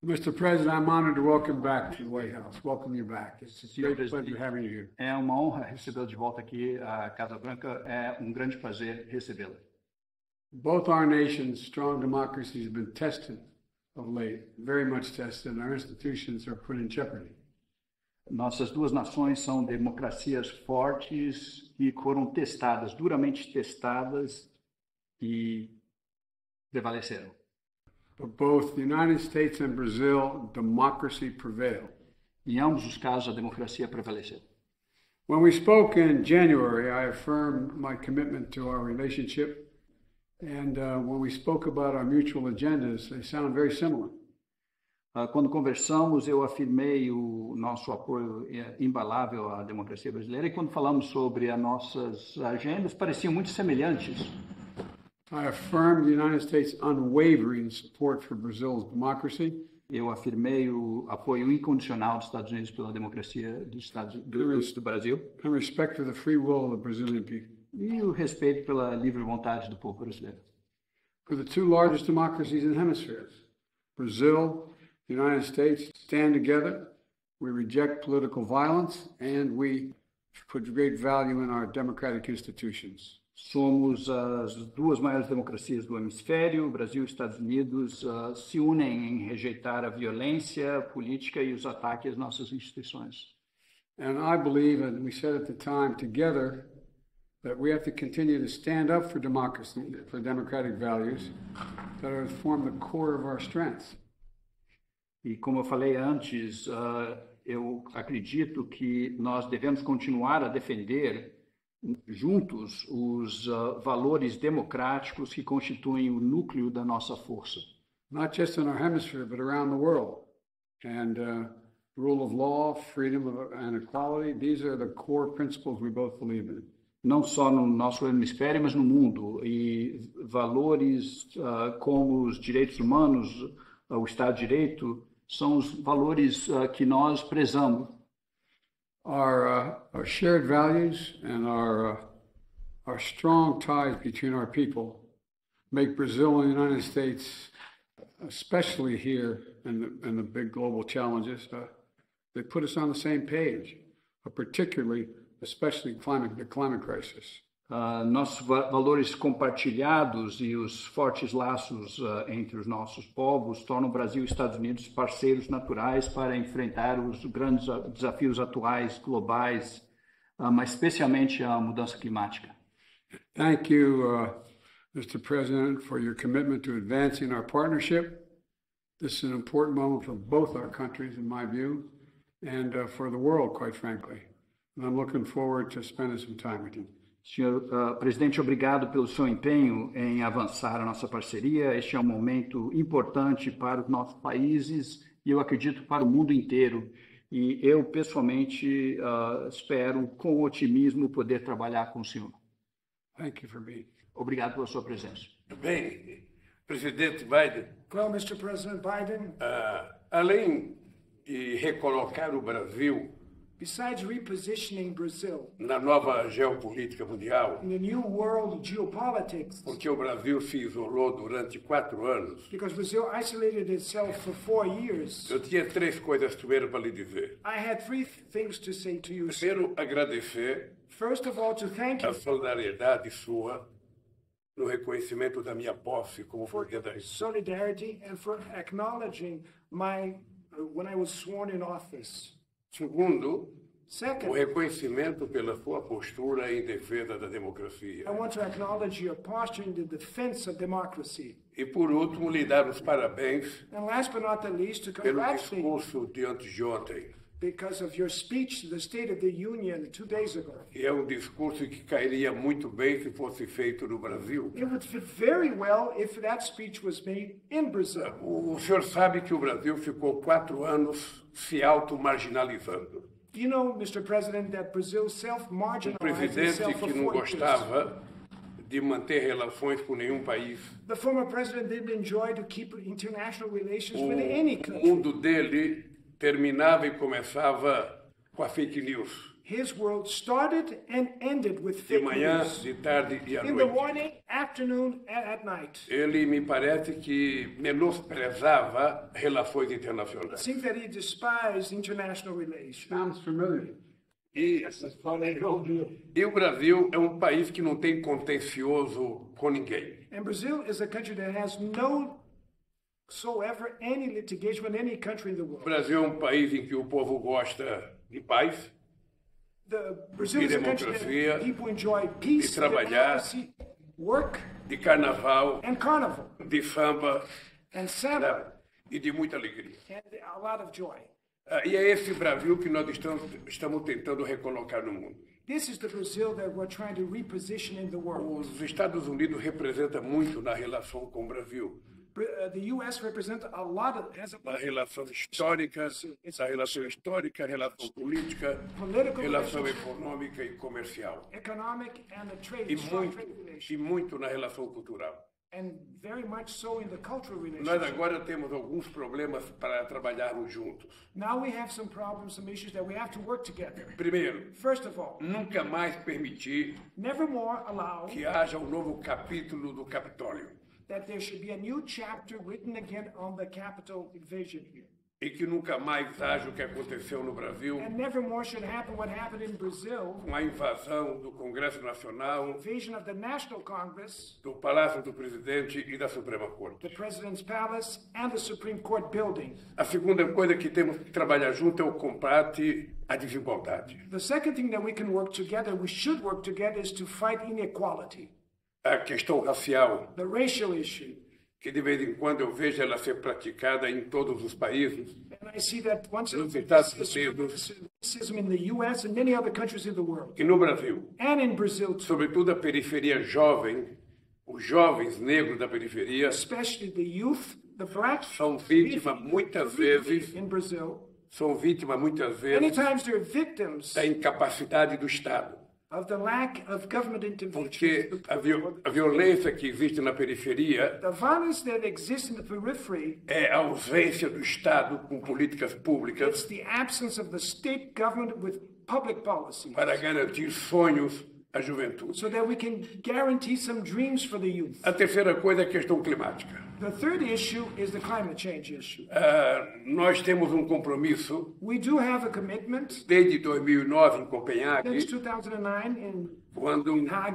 Mr. President, I'm honored to welcome back to the White House. Welcome you back. It's a Senhor great pleasure presidente, having you here. é uma honra recebê-lo de volta aqui à Casa Branca. É um grande prazer recebê-lo. Both our nations' strong democracies have been tested of late, very much tested, and our institutions are put in jeopardy. Nossas duas nações são democracias fortes e foram testadas, duramente testadas e prevaleceram. But both the United States and Brazil, democracy prevailed. Em ambos os casos, a democracia prevaleceu. When we spoke in January, I affirmed my commitment to our relationship. And when we spoke about our mutual agendas, they sound very similar. Quando conversamos, eu afirmei o nosso apoio imbalável à democracia brasileira, e quando falamos sobre as nossas agendas, pareciam muito semelhantes. I affirmed the United States' unwavering support for Brazil's democracy. Eu afirmei o apoio incondicional dos Estados Unidos pela democracia do Brasil. And respect for the free will of the Brazilian people. E o respeito pela livre vontade do povo brasileiro. For the two largest democracies in the hemispheres, Brazil, the United States, stand together. We reject political violence and we put great value in our democratic institutions. Somos as duas maiores democracias do hemisfério. O Brasil e os Estados Unidos se unem em rejeitar a violência política e os ataques às nossas instituições. And I believe, and we said at the time together, that we have to continue to stand up for democracy, for democratic values that form the core of our strengths. E como eu falei antes, eu acredito que nós devemos continuar a defender juntos os valores democráticos que constituem o núcleo da nossa força. Not just in our hemisphere, but around the world. And rule of law, freedom and equality, these are the core principles we both believe in. Não só no nosso hemisfério, mas no mundo. E valores como os direitos humanos, o Estado de Direito, são os valores que nós prezamos. Our shared values and our strong ties between our people make Brazil and the United States, especially here in the big global challenges, they put us on the same page, especially the climate crisis. Nossos valores compartilhados e os fortes laços entre os nossos povos tornam o Brasil e os Estados Unidos parceiros naturais para enfrentar os grandes desafios atuais, globais, mas especialmente a mudança climática. Thank you, Mr. President, for your commitment to advancing our partnership. This is an important moment for both our countries, in my view, and for the world, quite frankly. And I'm looking forward to spending some time with you. Senhor presidente, obrigado pelo seu empenho em avançar a nossa parceria. Este é um momento importante para os nossos países e eu acredito para o mundo inteiro. E eu, pessoalmente, espero com otimismo poder trabalhar com o senhor. Thank you for being. Obrigado pela sua presença. Bem, presidente Biden. Well, Mr. President Biden, Além de recolocar o Brasil besides repositioning Brazil na nova geopolítica mundial, in the new world geopolitics, porque o Brasil se isolou durante 4 anos, because Brazil isolated itself for 4 years, eu tinha 3 coisas primeiro para lhe dizer. I had 3 things to say to you. Primeiro, agradecer First of all, to thank a you solidariedade sua no reconhecimento da minha posse como for presidente da República. solidarity and for acknowledging when I was sworn in office. Segundo, o Second, reconhecimento pela sua postura em defesa da democracia. I want to acknowledge your posture in the defense of democracy. E, por último, lhe dar os parabéns And last but not the least, to pelo congratulate you discurso de antes de ontem. because of your speech to the State of the Union 2 days ago. E é um discurso que cairia muito bem se fosse feito no Brasil. It would fit very well if that speech was made in Brazil. O senhor sabe que o Brasil ficou 4 anos se auto-marginalizando. You know, Mr. President, that Brazil Um self-marginalized presidente itself for que não 4 years. gostava de manter relações com nenhum país. The former president didn't enjoy to keep international relations O with any country. mundo dele terminava e começava com a fake news. His world started and ended with de fake manhã, news. de tarde e à In the noite. morning, afternoon, and at night. Ele me parece que menosprezava relações internacionais. It seems that he despised international relations. Sounds familiar. E o Brasil é um país que não tem contencioso com ninguém. And Brazil is a country that has no whatsoever any litigation with any country in the O world. Brasil é um país em que o povo gosta de paz, Brazil is a country democracia, that people enjoy peace, trabalhar, democracy, work, de carnaval, and carnival, de samba, and samba, né? E de muita alegria. and a lot of joy. E é esse Brasil que nós estamos tentando recolocar no mundo. This is the Brazil that we're trying to reposition in the world. Os Estados Unidos representam muito na relação com o Brasil. The U.S. represents a lot of, has Na relação histórica, a relação política, Political relação relations. econômica e comercial. economic and a trade, E strong muito, trade e relation, muito na relação cultural. and very much so in the cultural Nós relationship. agora temos alguns problemas para trabalharmos juntos. Now we have some problems, some issues that we have to work together. Primeiro, First of all, nunca mais permitir never more allow que haja um novo capítulo do Capitólio that there should be a new chapter written again on the Capitol invasion here. e que nunca mais haja o que aconteceu no Brasil And never more should happen what happened in Brazil, com a invasão do Congresso Nacional, invasion of the National Congress, do Palácio do Presidente e da Suprema Corte. the President's Palace, and the Supreme Court building. A segunda coisa que temos que trabalhar junto é o combate à desigualdade. The second thing that we can work together, we should work together, is to fight inequality, A questão racial, the racial issue. que de vez em quando eu vejo ela ser praticada em todos os países, And I see that once Nos again, Estados this Unidos. racism in the U.S. and many other countries in the world, que no Brasil, and in Brazil too, sobretudo a periferia jovem, os jovens negros da periferia, especially the youth, the black são vítimas muitas vezes, in Brazil. Many vezes times they're victims da incapacidade do Estado. of the lack of government intervention. Porque a violência que existe na periferia The violence that exists in the periphery, é a ausência do Estado com políticas it's públicas the absence of the state government with public policy, para garantir sonhos à juventude. so that we can guarantee some dreams for the youth. A terceira coisa é a questão climática. The third issue is the climate change issue. Nós temos um compromisso We do have a commitment desde 2009 em since Copenhague, 2009 quando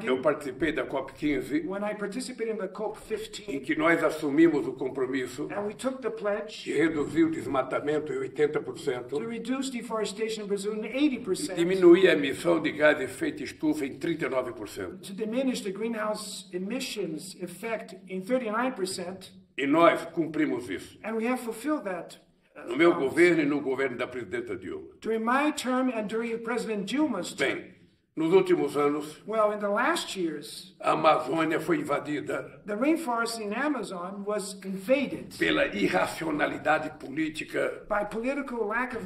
eu participei da COP15, when I participated in the em COP15, que nós assumimos o compromisso and we took the pledge de reduzir o desmatamento em to 80%, reduce deforestation in Brazil in 80%, diminuir a emissão de gás de efeito estufa em 39%. to diminish the greenhouse emissions effect in 39%, E nós cumprimos isso. and we have fulfilled that. No meu governo e no governo da presidenta Dilma. During my term and during President Dilma's term, Bem, nos últimos anos, well, in the last years, a Amazônia foi invadida the rainforest in Amazon was invaded pela irracionalidade política, by political lack of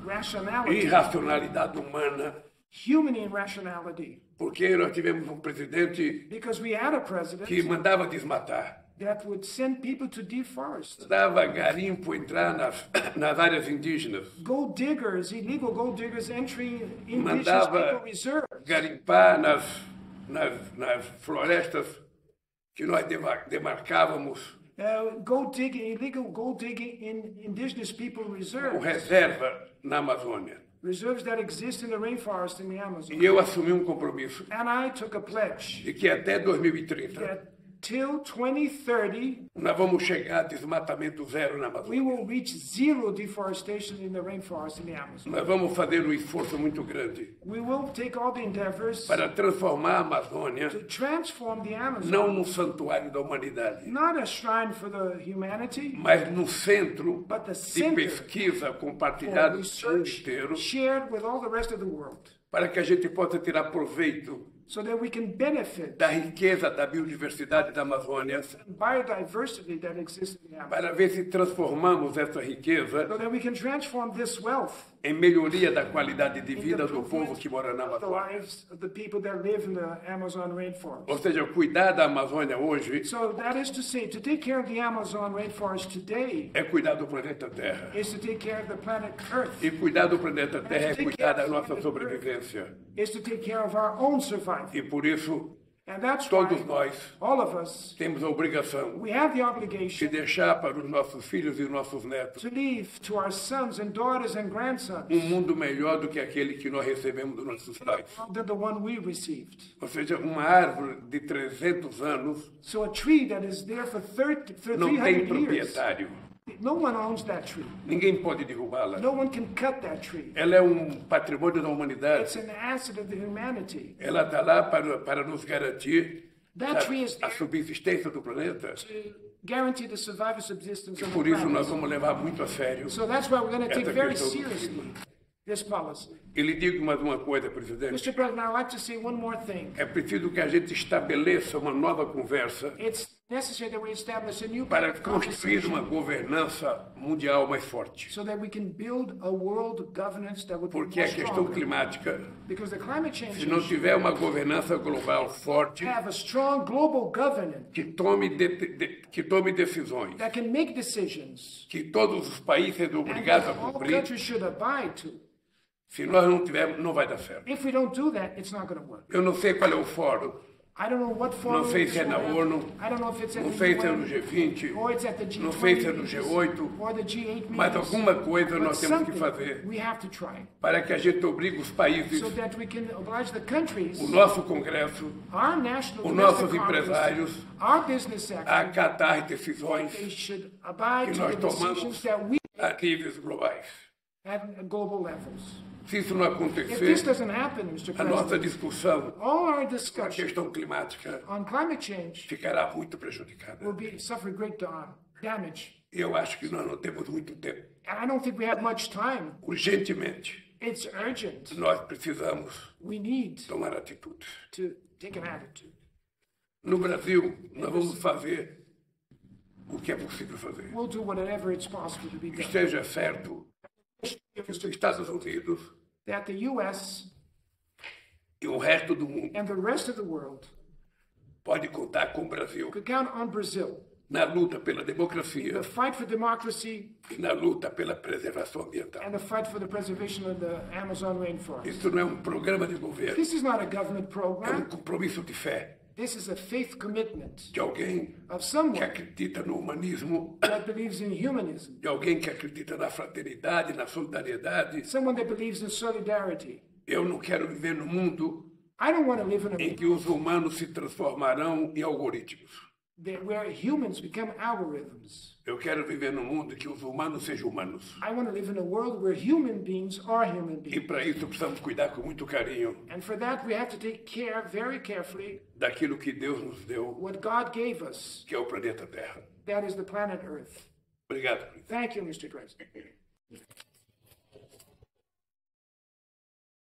rationality, irracionalidade humana, human irrationality, porque nós tivemos um presidente because we had a president que mandava desmatar, that would send people to deforest. dava garimpo entrar nas áreas indígenas, Gold diggers, illegal gold diggers entering indigenous mandava people reserves. garimpar nas florestas que nós demarcávamos Illegal gold digging in indigenous people com reserves. reserva na Amazônia. Reserves that exist in the rainforest in the Amazon. E eu assumi um compromisso And I took a pledge de que até 2030 that till 2030, nós vamos chegar a desmatamento zero na we Amazônia. will reach zero deforestation in the rainforest in the Amazon. Nós vamos fazer um esforço muito grande We will take all the endeavors para transformar a Amazônia to transform the Amazon, não num santuário da humanidade, not a shrine for the humanity, mas no centro but the de center pesquisa for compartilhado com o mundo research inteiro, shared with all the rest of the world, para que a gente possa tirar proveito so that we can benefit da riqueza da biodiversidade da Amazônia, biodiversity that exists in the Amazon, para ver se transformamos essa riqueza so that we can transform this wealth em melhoria da qualidade de in vida the do povo que mora na improvement of the Amazônia. lives of the people that live in the Amazon rainforest. Ou seja, cuidar da Amazônia hoje So that is to say, to take care of the Amazon rainforest today é cuidar do planeta Terra. is to take care of the planet Earth, E cuidar do planeta Terra é cuidar da nossa sobrevivência. is to take care of our own survival. E por isso, And that's todos why nós all of us, temos a obrigação we have the de obligation deixar para os nossos filhos e nossos netos to leave to our sons and daughters and grandsons mundo melhor do que aquele que nós recebemos dos nossos pais. than the one we received. Ou seja, uma árvore de 300 anos So a tree that is there for não tem 300 years, proprietário. no one owns that tree. Ninguém pode derrubá-la. No one can cut that tree. Ela é um patrimônio da It's humanidade. an asset of the humanity. Ela está lá para nos garantir That tree is a there subsistência do planeta. to guarantee the survival subsistence of the Por isso nós planet. vamos levar muito a sério. So that's why we're going to take essa very questão do seriously clima. this policy. E lhe digo mais uma coisa, presidente. Mr. President, I'd like to say one more thing. É preciso que a gente estabeleça uma nova conversa It's necessary that we establish a new para kind of construir uma conversation governança mundial mais forte. so that we can build a world governance that would be Porque more a questão stronger. climática, Because the climate change se não issue, tiver uma governança global forte, have a strong global governance que tome decisões, that can make decisions que todos os países sejam and obrigados that a all cumprir, countries should abide to. se nós não tivermos, não vai dar certo. If we don't do that, it's not going to work. Eu não sei qual é o fórum, I don't know what form não sei it's se é na at. ONU, I don't know if it's at não the sei se é no UN, G20, or it's at the G20 não sei se é no meetings, G8, or the G8 mas meetings. alguma coisa But nós temos que something fazer we have to try para que a gente obrigue os países, so that we can oblige the countries, o nosso Congresso, our national os domestic nossos Congress, empresários, our business sector, a acatar decisões they should abide que to nós the tomamos decisions that we a níveis globais. at global levels. Se isso não If this acontecer, doesn't happen, Mr. a nossa President, discussão all our na discussion questão climática on climate change ficará muito prejudicada. will suffer great damage. E eu acho que nós não temos muito tempo. And I don't think we have much time. Urgentemente, It's urgent. nós precisamos We need tomar atitudes. to take an attitude. No Brasil, nós vamos fazer o que é possível fazer. We'll do whatever it's possible to be done. Esteja certo que os Estados Unidos That the U.S. e o resto do mundo and the rest of the world pode contar com o Brasil could count on Brazil. na luta pela democracia The fight for democracy e na luta pela preservação ambiental. and the fight for the preservation of the Amazon rainforest. Isso não é um programa de governo, This is not a government é um program. compromisso de fé This is a faith commitment de alguém of que someone acredita no humanismo, that believes in humanism, de alguém que acredita na fraternidade, na solidariedade. someone that believes in solidarity. Eu não quero viver num mundo I don't want to live in em que os humanos se transformarão em algoritmos. where humans become algorithms. Eu quero viver num mundo em que os humanos sejam humanos. I want to live in a world where human beings are human E beings. para isso precisamos cuidar com muito carinho And for that, we have to take care very carefully daquilo que Deus nos deu, what God gave us. que é o planeta Terra. That is the planet Earth. Obrigado, presidente. Thank you, Mr. President.